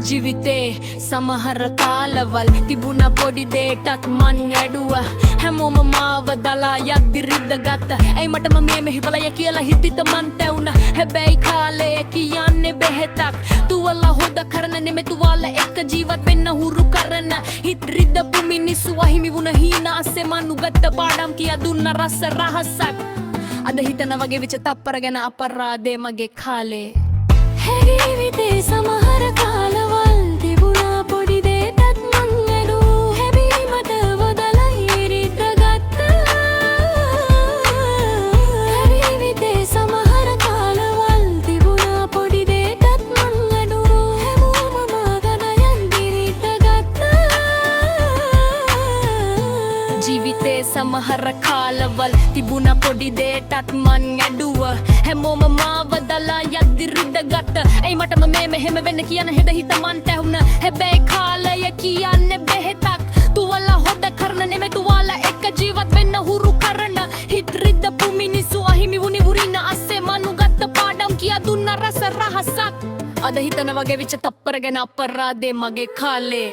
ජීවිතේ සමහර කාලවල් තිබුණ පොඩි දෙයටත් මං ඇඩුවා හැමෝම මාව දලා යද්දි රිද්දගත්ත ඇයි මටම මේ මෙහිවලය කියලා හිතිත මන් තැවුණ හැබැයි කාලේ කියන්නේ බෙහෙතක් තුවල හොද කරන නෙමෙ තුවාල එක්ක ජීවත් වෙන්න හුරු කරන හිත රිද්දපු මිනිස්සු අහිමි වුණ හීන අස්සේ මන් උගත්ත පාඩම් කියා දුන්න රස රහසක් අද හිතන වගේ විච තප්පර ගැන අපරාදේ මගේ කාලේ ජීවිතේ සමහර කාලවල් තිබුණා පොඩි දෙයක්ත් මං ඇඩුවා හැබීමට වදලා ඉරිද්දගත්ත ජීවිතේ සමහර කාලවල් තිබුණා පොඩි දෙයක්ත් මං ඇඩුවා හැමෝම මාගන යන් ඉරිද්දගත්ත ජීවිතේ සමහර කාලවල් තිබුණා පොඩි දෙයක්ත් මං ඇඩුවා හැමෝම මාව දලා යද්දි රිද්දගත්ත ඇයි මටම මේ මෙහෙම වෙන්න කියන හෙද හිත මන් තැවුණ හැබැයි කාලය කියන්නේ බෙහෙතක් තුවල හොද කරන නෙමෙ තුවාල එක්ක ජීවත් වෙන්න හුරු කරන හිත රිද්දපු මිනිස්සු අහිමි වුණි වුරින අස්සේ මන් උගත්ත පාඩම් කියා දුන්න රස රහසක් අද හිතන වගේ විච තප්පර ගැන අපරාදේ මගේ කාලේ